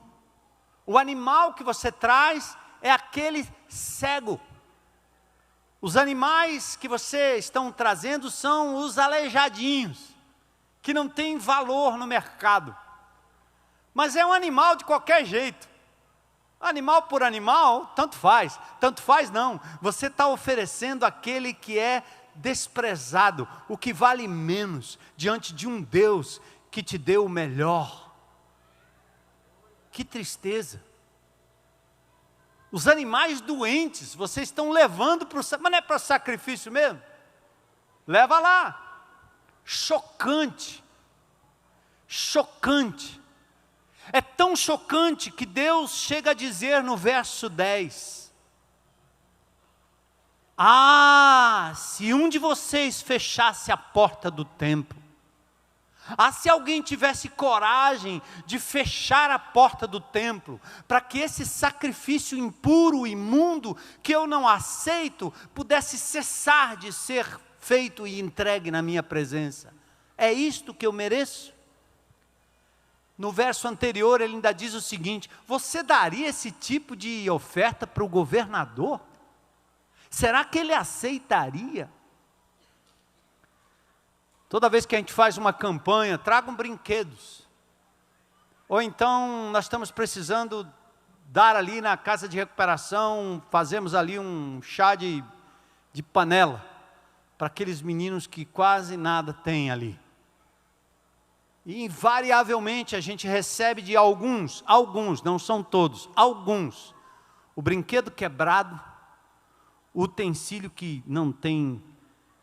O animal que você traz é aquele cego. Os animais que vocês estão trazendo são os aleijadinhos, que não tem valor no mercado. Mas é um animal de qualquer jeito. Animal por animal, tanto faz. Tanto faz não. Você está oferecendo aquele que é desprezado, o que vale menos, diante de um Deus que te deu o melhor. Que tristeza. Os animais doentes, vocês estão levando para o sacrifício, mas não é para o sacrifício mesmo? Leva lá. Chocante. Chocante. É tão chocante que Deus chega a dizer no verso 10: ah, se um de vocês fechasse a porta do templo, se alguém tivesse coragem de fechar a porta do templo, para que esse sacrifício impuro, imundo, que eu não aceito, pudesse cessar de ser feito e entregue na minha presença. É isto que eu mereço? No verso anterior ele ainda diz o seguinte: você daria esse tipo de oferta para o governador? Será que ele aceitaria? Toda vez que a gente faz uma campanha, tragam brinquedos. Ou então, nós estamos precisando dar ali na casa de recuperação, fazemos ali um chá de panela, para aqueles meninos que quase nada têm ali. E invariavelmente a gente recebe de alguns, não são todos, alguns, o brinquedo quebrado, o utensílio que não tem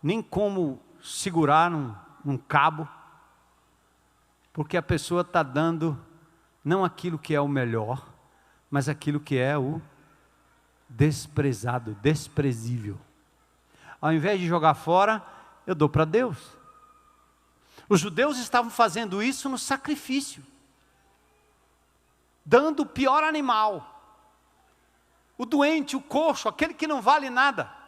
nem como segurar num cabo, porque a pessoa está dando não aquilo que é o melhor, mas aquilo que é o desprezado, desprezível. Ao invés de jogar fora, eu dou para Deus. Os judeus estavam fazendo isso no sacrifício, dando o pior animal, o doente, o coxo, aquele que não vale nada.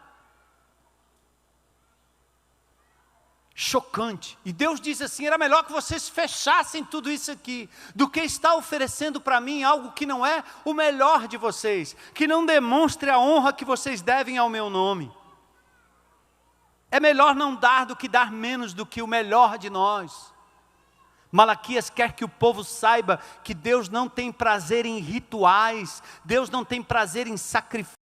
Chocante. E Deus diz assim: era melhor que vocês fechassem tudo isso aqui, do que estar oferecendo para mim algo que não é o melhor de vocês, que não demonstre a honra que vocês devem ao meu nome. É melhor não dar do que dar menos do que o melhor de nós. Malaquias quer que o povo saiba que Deus não tem prazer em rituais, Deus não tem prazer em sacrifícios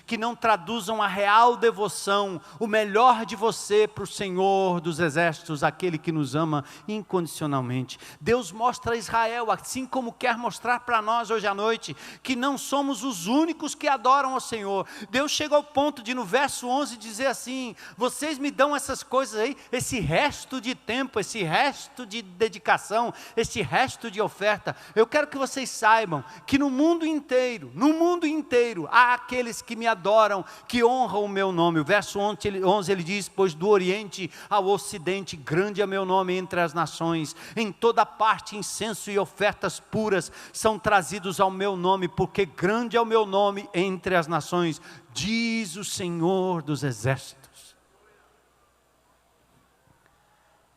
que não traduzam a real devoção, o melhor de você para o Senhor dos Exércitos, aquele que nos ama incondicionalmente. Deus mostra a Israel, assim como quer mostrar para nós hoje à noite, que não somos os únicos que adoram ao Senhor. Deus chega ao ponto de no verso 11 dizer assim: vocês me dão essas coisas aí, esse resto de tempo, esse resto de dedicação, esse resto de oferta. Eu quero que vocês saibam que no mundo inteiro há aqueles que me adoram, que honram o meu nome. O verso 11 ele diz: pois do Oriente ao Ocidente grande é meu nome entre as nações, em toda parte incenso e ofertas puras são trazidos ao meu nome, porque grande é o meu nome entre as nações, diz o Senhor dos Exércitos.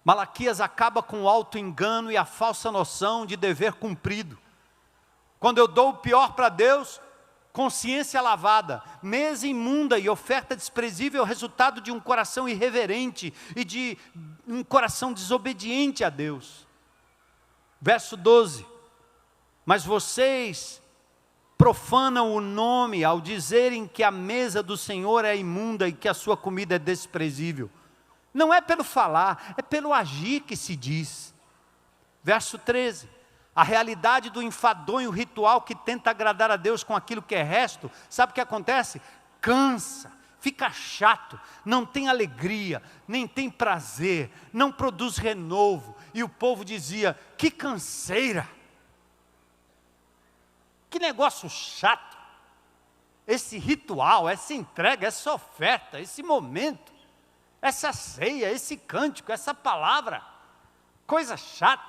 Malaquias acaba com o auto-engano e a falsa noção de dever cumprido. Quando eu dou o pior para Deus, consciência lavada, mesa imunda e oferta desprezível é o resultado de um coração irreverente e de um coração desobediente a Deus. Verso 12, mas vocês profanam o nome ao dizerem que a mesa do Senhor é imunda e que a sua comida é desprezível. Não é pelo falar, é pelo agir que se diz. Verso 13, a realidade do enfadonho ritual que tenta agradar a Deus com aquilo que é resto, sabe o que acontece? Cansa, fica chato, não tem alegria, nem tem prazer, não produz renovo. E o povo dizia, que canseira, que negócio chato, esse ritual, essa entrega, essa oferta, esse momento, essa ceia, esse cântico, essa palavra, coisa chata.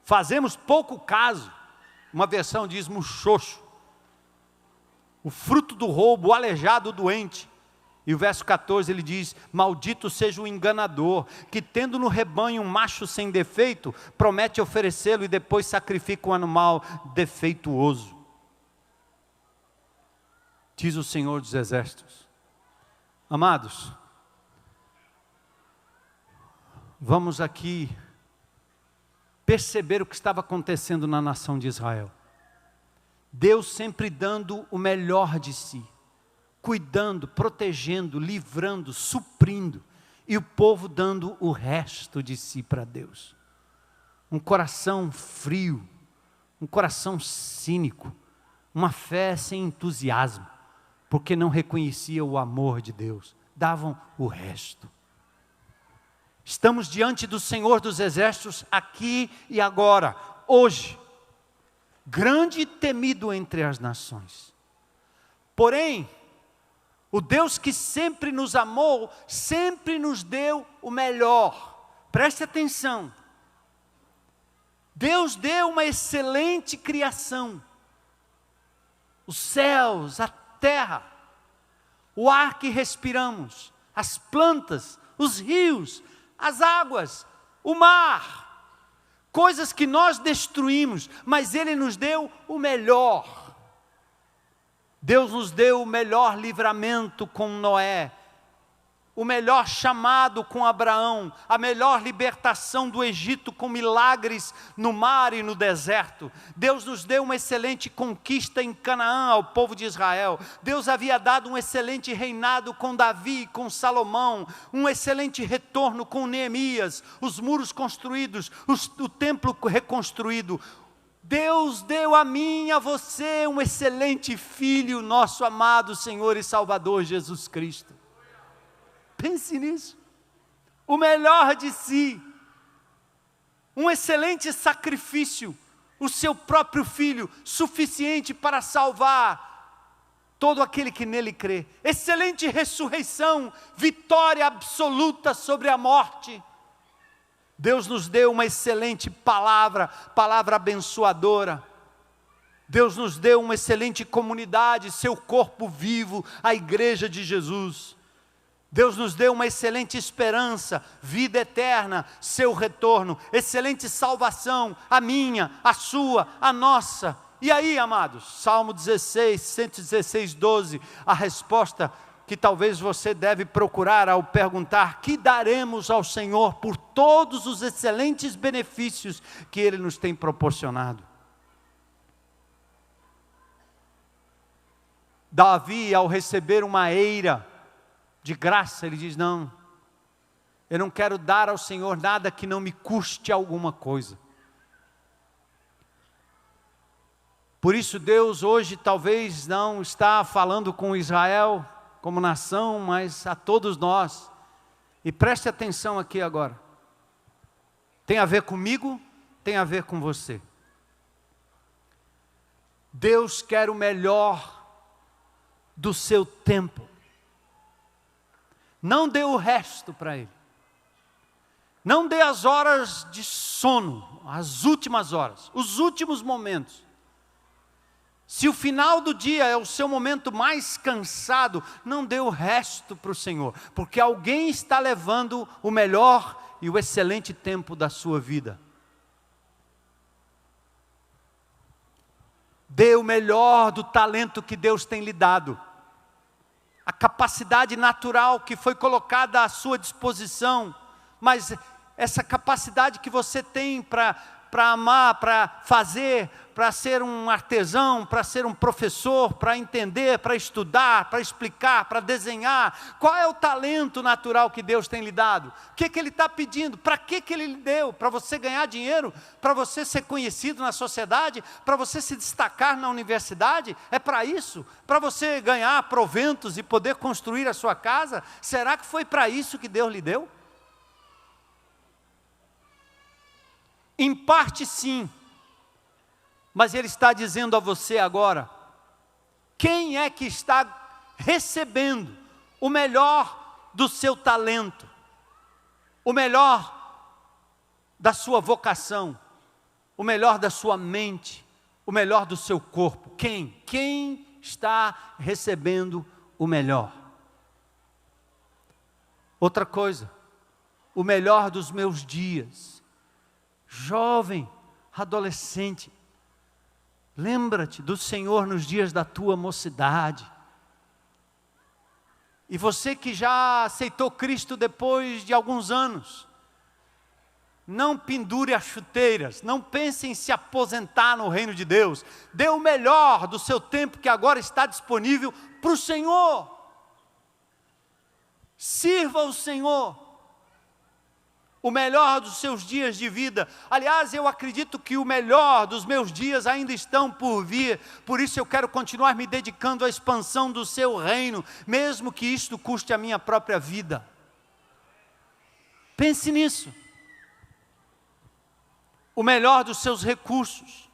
Fazemos pouco caso, uma versão diz muxoxo, o fruto do roubo, o aleijado, o doente. E o verso 14 ele diz, maldito seja o enganador, que tendo no rebanho um macho sem defeito, promete oferecê-lo e depois sacrifica um animal defeituoso. Diz o Senhor dos Exércitos. Amados, vamos aqui perceber o que estava acontecendo na nação de Israel. Deus sempre dando o melhor de si, cuidando, protegendo, livrando, suprindo, e o povo dando o resto de si para Deus. Um coração frio, um coração cínico, uma fé sem entusiasmo, porque não reconhecia o amor de Deus, davam o resto. Estamos diante do Senhor dos Exércitos aqui e agora, hoje, grande e temido entre as nações. Porém, o Deus que sempre nos amou, sempre nos deu o melhor. Preste atenção. Deus deu uma excelente criação. Os céus, a terra, o ar que respiramos, as plantas, os rios, as águas, o mar, coisas que nós destruímos, mas Ele nos deu o melhor. Deus nos deu o melhor livramento com Noé, o melhor chamado com Abraão, a melhor libertação do Egito com milagres no mar e no deserto. Deus nos deu uma excelente conquista em Canaã ao povo de Israel. Deus havia dado um excelente reinado com Davi e com Salomão, um excelente retorno com Neemias, os muros construídos, o templo reconstruído. Deus deu a mim e a você um excelente filho, nosso amado Senhor e Salvador Jesus Cristo. Pense nisso, o melhor de si, um excelente sacrifício, o seu próprio filho, suficiente para salvar todo aquele que nele crê. Excelente ressurreição, vitória absoluta sobre a morte. Deus nos deu uma excelente palavra, palavra abençoadora. Deus nos deu uma excelente comunidade, seu corpo vivo, a igreja de Jesus. Deus nos deu uma excelente esperança, vida eterna, seu retorno, excelente salvação, a minha, a sua, a nossa. E aí, amados, Salmo 16, 116, 12, a resposta que talvez você deve procurar ao perguntar: que daremos ao Senhor por todos os excelentes benefícios que Ele nos tem proporcionado? Davi, ao receber uma eira de graça, ele diz: não, eu não quero dar ao Senhor nada que não me custe alguma coisa. Por isso Deus hoje talvez não está falando com Israel como nação, mas a todos nós. E preste atenção aqui agora. Tem a ver comigo, tem a ver com você. Deus quer o melhor do seu tempo. Não dê o resto para Ele. Não dê as horas de sono, as últimas horas, os últimos momentos. Se o final do dia é o seu momento mais cansado, não dê o resto para o Senhor, porque alguém está levando o melhor e o excelente tempo da sua vida. Dê o melhor do talento que Deus tem lhe dado. A capacidade natural que foi colocada à sua disposição, mas essa capacidade que você tem para amar, para fazer, para ser um artesão, para ser um professor, para entender, para estudar, para explicar, para desenhar. Qual é o talento natural que Deus tem lhe dado? O que Ele está pedindo? Para que Ele lhe deu? Para você ganhar dinheiro? Para você ser conhecido na sociedade? Para você se destacar na universidade? É para isso? Para você ganhar proventos e poder construir a sua casa? Será que foi para isso que Deus lhe deu? Em parte sim, mas Ele está dizendo a você agora, quem é que está recebendo o melhor do seu talento, o melhor da sua vocação, o melhor da sua mente, o melhor do seu corpo? Quem? Quem está recebendo o melhor? Outra coisa, o melhor dos meus dias. Jovem, adolescente, lembra-te do Senhor nos dias da tua mocidade. E você que já aceitou Cristo depois de alguns anos, não pendure as chuteiras, não pense em se aposentar no reino de Deus. Dê o melhor do seu tempo que agora está disponível para o Senhor. Sirva o Senhor. O melhor dos seus dias de vida. Aliás, eu acredito que o melhor dos meus dias ainda estão por vir. Por isso eu quero continuar me dedicando à expansão do seu reino, mesmo que isto custe a minha própria vida. Pense nisso. O melhor dos seus recursos.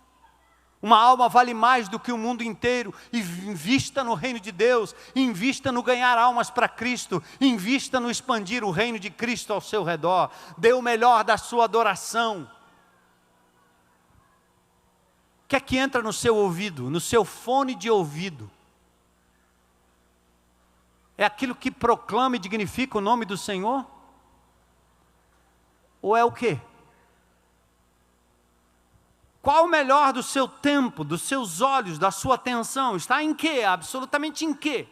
Uma alma vale mais do que o mundo inteiro. Invista no reino de Deus, invista no ganhar almas para Cristo, invista no expandir o reino de Cristo ao seu redor. Dê o melhor da sua adoração. O que é que entra no seu ouvido, no seu fone de ouvido? É aquilo que proclama e dignifica o nome do Senhor? Ou é o quê? Qual o melhor do seu tempo, dos seus olhos, da sua atenção? Está em quê? Absolutamente em quê?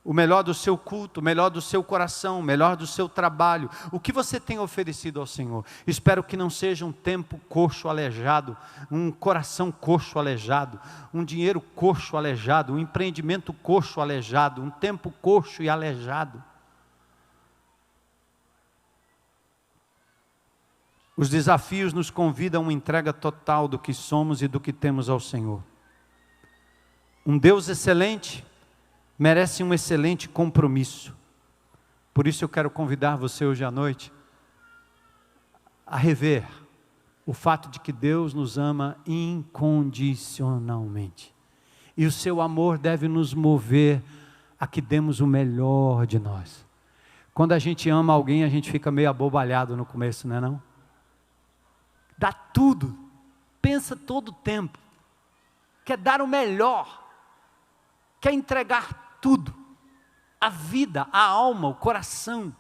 O melhor do seu culto, o melhor do seu coração, o melhor do seu trabalho. O que você tem oferecido ao Senhor? Espero que não seja um tempo coxo aleijado, um coração coxo aleijado, um dinheiro coxo aleijado, um empreendimento coxo aleijado, um tempo coxo e aleijado. Os desafios nos convidam a uma entrega total do que somos e do que temos ao Senhor. Um Deus excelente merece um excelente compromisso. Por isso eu quero convidar você hoje à noite a rever o fato de que Deus nos ama incondicionalmente. E o seu amor deve nos mover a que demos o melhor de nós. Quando a gente ama alguém, a gente fica meio abobalhado no começo, não é não? Dá tudo, pensa todo o tempo, quer dar o melhor, quer entregar tudo, a vida, a alma, o coração.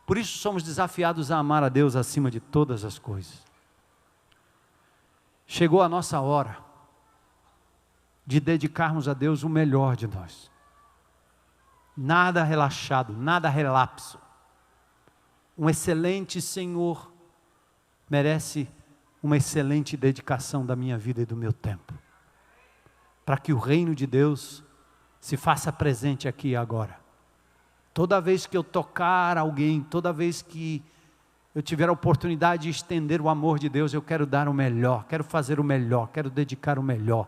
Por isso somos desafiados a amar a Deus acima de todas as coisas. Chegou a nossa hora de dedicarmos a Deus o melhor de nós. Nada relaxado, nada relapso. Um excelente Senhor merece uma excelente dedicação da minha vida e do meu tempo, para que o reino de Deus se faça presente aqui e agora. Toda vez que eu tocar alguém, toda vez que eu tiver a oportunidade de estender o amor de Deus, eu quero dar o melhor, quero fazer o melhor, quero dedicar o melhor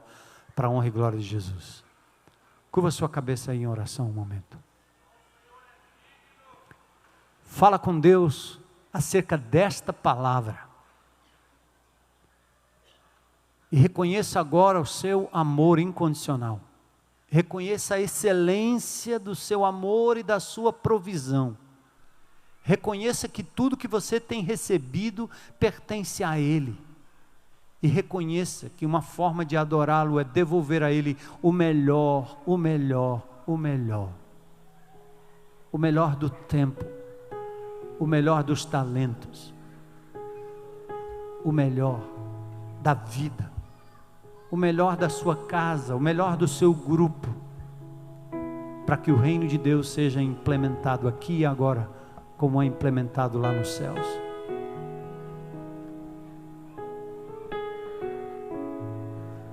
para a honra e glória de Jesus. Curva sua cabeça aí em oração um momento. Fala com Deus acerca desta palavra. E reconheça agora o seu amor incondicional. Reconheça a excelência do seu amor e da sua provisão. Reconheça que tudo que você tem recebido pertence a Ele. e reconheça que uma forma de adorá-lo é devolver a Ele o melhor, o melhor, o melhor. O melhor do tempo, o melhor dos talentos, o melhor da vida, o melhor da sua casa, o melhor do seu grupo, para que o reino de Deus seja implementado aqui e agora, como é implementado lá nos céus.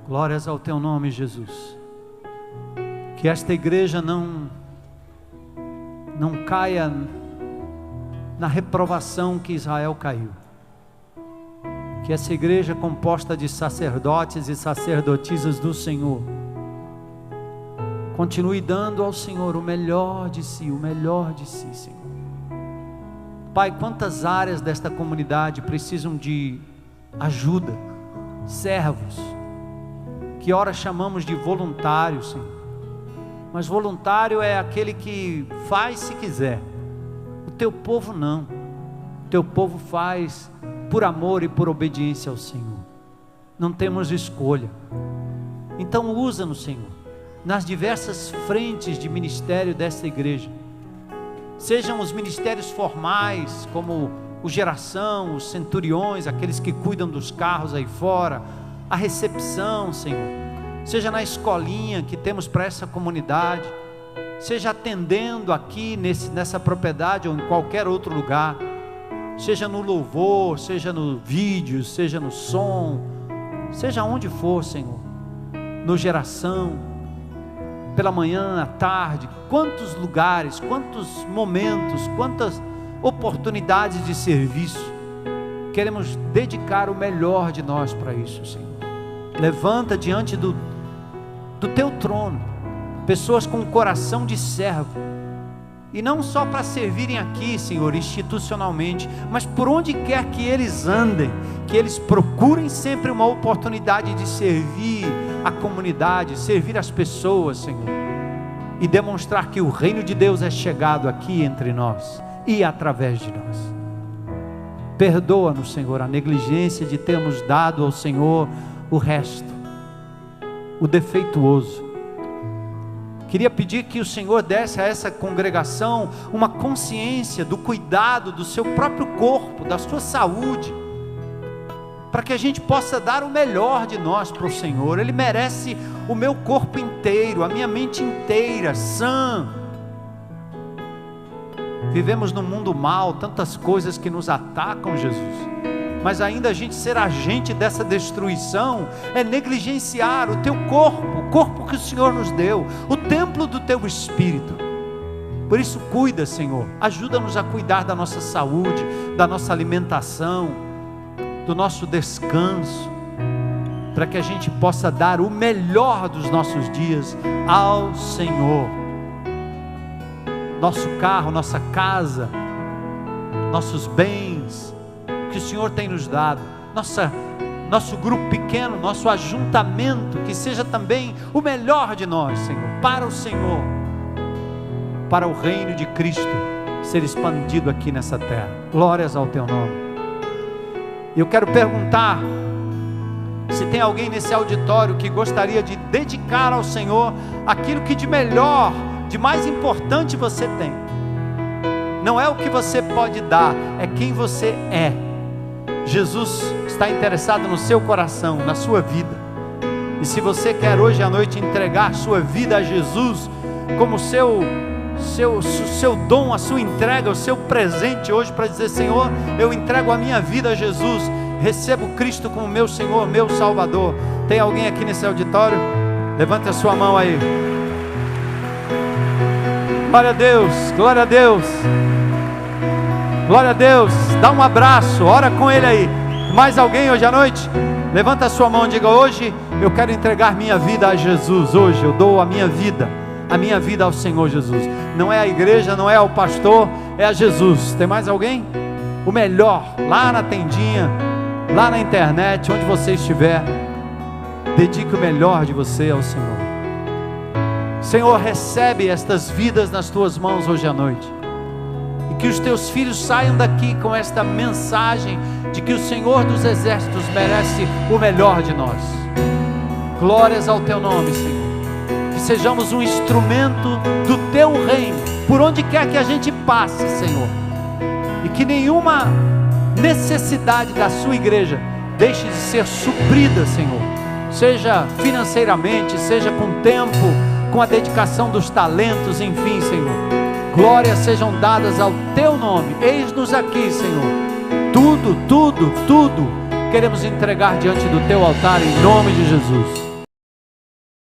Glórias ao teu nome, Jesus. Que esta igreja não caia na reprovação que Israel caiu. Que essa igreja composta de sacerdotes e sacerdotisas do Senhor continue dando ao Senhor o melhor de si, Senhor. Pai, quantas áreas desta comunidade precisam de ajuda, servos, que ora chamamos de voluntários, Senhor. Mas voluntário é aquele que faz se quiser. O teu povo não. O teu povo faz por amor e por obediência ao Senhor. Não temos escolha. Então usa-nos, Senhor, nas diversas frentes de ministério desta igreja. Sejam os ministérios formais, como o geração, os centuriões, aqueles que cuidam dos carros aí fora, a recepção, Senhor. Seja na escolinha que temos para essa comunidade, seja atendendo aqui nessa propriedade ou em qualquer outro lugar, seja no louvor, seja no vídeo, seja no som, seja onde for, Senhor, no geração, pela manhã, à tarde, quantos lugares, quantos momentos, quantas oportunidades de serviço, queremos dedicar o melhor de nós para isso, Senhor. Levanta diante do teu trono pessoas com um coração de servo, e não só para servirem aqui, Senhor, institucionalmente, mas por onde quer que eles andem, que eles procurem sempre uma oportunidade de servir a comunidade, servir as pessoas, Senhor, e demonstrar que o reino de Deus é chegado aqui entre nós e através de nós. Perdoa-nos, Senhor, a negligência de termos dado ao Senhor o resto, o defeituoso. Queria pedir que o Senhor desse a essa congregação uma consciência do cuidado do seu próprio corpo, da sua saúde, para que a gente possa dar o melhor de nós para o Senhor. Ele merece o meu corpo inteiro, a minha mente inteira, sã. Vivemos num mundo mal, tantas coisas que nos atacam, Jesus, mas ainda a gente ser agente dessa destruição é negligenciar o teu corpo, o corpo que o Senhor nos deu, o templo do teu Espírito. Por isso cuida, Senhor, ajuda-nos a cuidar da nossa saúde, da nossa alimentação, do nosso descanso, para que a gente possa dar o melhor dos nossos dias ao Senhor. Nosso carro, nossa casa, nossos bens, que o Senhor tem nos dado, nosso grupo pequeno, nosso ajuntamento, que seja também o melhor de nós, Senhor, para o Senhor, para o reino de Cristo ser expandido aqui nessa terra. Glórias ao teu nome. Eu quero perguntar se tem alguém nesse auditório que gostaria de dedicar ao Senhor aquilo que de melhor, de mais importante você tem. Não é o que você pode dar, é quem você é. Jesus está interessado no seu coração, na sua vida. E se você quer hoje à noite entregar sua vida a Jesus como seu dom, a sua entrega, o seu presente hoje, para dizer: Senhor, eu entrego a minha vida a Jesus, recebo Cristo como meu Senhor, meu Salvador. Tem alguém aqui nesse auditório? Levante a sua mão aí. Glória a Deus, glória a Deus, glória a Deus. Dá um abraço, ora com ele aí. Mais alguém hoje à noite? Levanta a sua mão e diga: hoje eu quero entregar minha vida a Jesus. Hoje eu dou a minha vida ao Senhor Jesus. Não é a igreja, não é ao pastor, é a Jesus. Tem mais alguém? O melhor, lá na tendinha, lá na internet, onde você estiver, dedique o melhor de você ao Senhor. Senhor, recebe estas vidas nas tuas mãos hoje à noite, e Que os teus filhos saiam daqui com esta mensagem de que o Senhor dos Exércitos merece o melhor de nós. Glórias ao teu nome, Senhor. Que sejamos um instrumento do teu reino, por onde quer que a gente passe, Senhor. E que nenhuma necessidade da sua igreja deixe de ser suprida, Senhor. Seja financeiramente, seja com tempo, com a dedicação dos talentos, enfim, Senhor. Glórias sejam dadas ao teu nome. Eis-nos aqui, Senhor. Tudo queremos entregar diante do teu altar, em nome de Jesus.